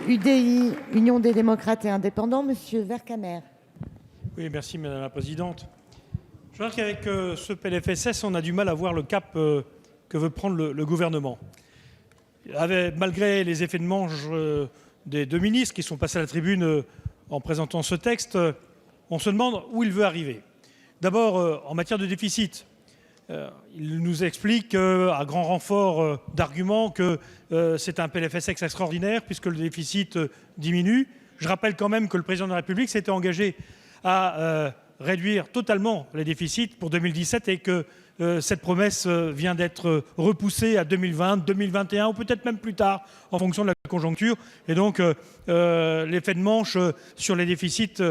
UDI, Union des démocrates et indépendants, Monsieur Vercamer. Oui, merci Madame la Présidente. Je crois qu'avec ce PLFSS, on a du mal à voir le cap que veut prendre le gouvernement. Malgré les effets de manche des deux ministres qui sont passés à la tribune en présentant ce texte, on se demande où il veut arriver. D'abord, en matière de déficit, il nous explique à grand renfort d'arguments que c'est un PLFSS extraordinaire puisque le déficit diminue. Je rappelle quand même que le président de la République s'était engagé à réduire totalement les déficits pour 2017 et que cette promesse vient d'être repoussée à 2020, 2021 ou peut-être même plus tard en fonction de la conjoncture. Et donc l'effet de manche sur les déficits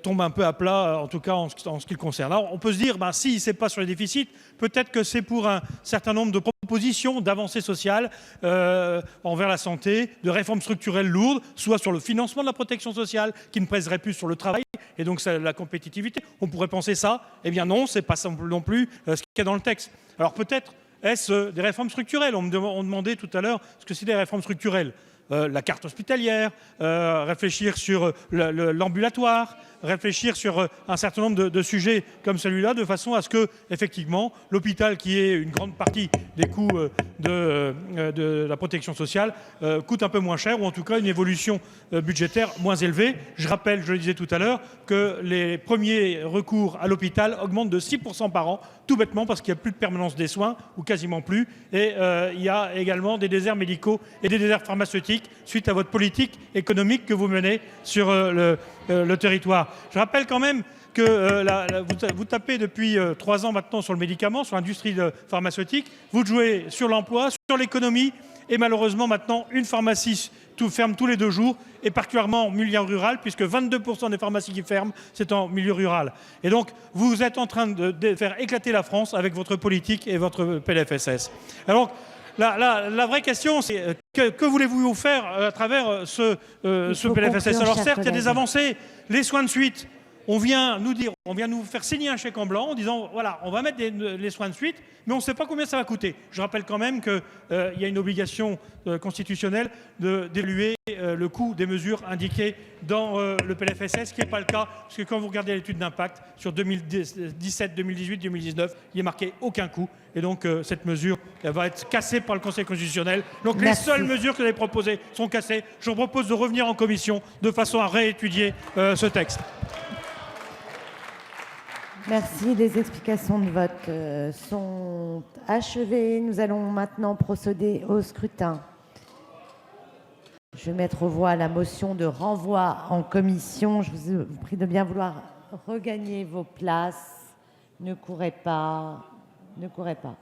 tombe un peu à plat, en tout cas en ce qui le concerne. Alors on peut se dire, si ce n'est pas sur les déficits, peut-être que c'est pour un certain nombre de propositions d'avancées sociales envers la santé, de réformes structurelles lourdes, soit sur le financement de la protection sociale, qui ne pèserait plus sur le travail, et donc la compétitivité. On pourrait penser ça. Eh bien non, ce n'est pas non plus ce qu'il y a dans le texte. Alors peut-être est-ce des réformes structurelles. On demandait tout à l'heure ce que c'est des réformes structurelles. La carte hospitalière, réfléchir sur l'ambulatoire, réfléchir sur un certain nombre de sujets comme celui-là, de façon à ce que, effectivement, l'hôpital, qui est une grande partie des coûts de la protection sociale, coûte un peu moins cher, ou en tout cas une évolution budgétaire moins élevée. Je rappelle, je le disais tout à l'heure, que les premiers recours à l'hôpital augmentent de 6% par an, tout bêtement parce qu'il n'y a plus de permanence des soins, ou quasiment plus, et il y a également des déserts médicaux et des déserts pharmaceutiques suite à votre politique économique que vous menez sur le territoire. Je rappelle quand même que vous tapez depuis 3 ans maintenant sur le médicament, sur l'industrie pharmaceutique, vous jouez sur l'emploi, sur l'économie, et malheureusement maintenant une pharmacie ferme tous les 2 jours, et particulièrement en milieu rural, puisque 22% des pharmacies qui ferment, c'est en milieu rural. Et donc vous êtes en train de faire éclater la France avec votre politique et votre PLFSS. Alors la vraie question, c'est que voulez-vous faire à travers ce PLFSS? Alors certes, il y a des avancées, les soins de suite. On vient nous faire signer un chèque en blanc en disant, voilà, on va mettre les soins de suite, mais on ne sait pas combien ça va coûter. Je rappelle quand même qu'il y a une obligation constitutionnelle d'évaluer le coût des mesures indiquées dans le PLFSS, ce qui n'est pas le cas, parce que quand vous regardez l'étude d'impact sur 2017, 2018, 2019, il n'y a marqué aucun coût. Et donc cette mesure va être cassée par le Conseil constitutionnel. Donc les seules mesures que vous avez proposées sont cassées. Je vous propose de revenir en commission de façon à réétudier ce texte. Merci. Les explications de vote sont achevées. Nous allons maintenant procéder au scrutin. Je vais mettre aux voix la motion de renvoi en commission. Je vous prie de bien vouloir regagner vos places. Ne courez pas. Ne courez pas.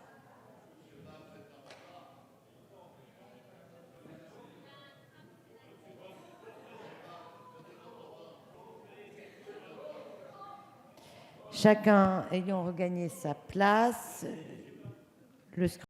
Chacun ayant regagné sa place, le scrutin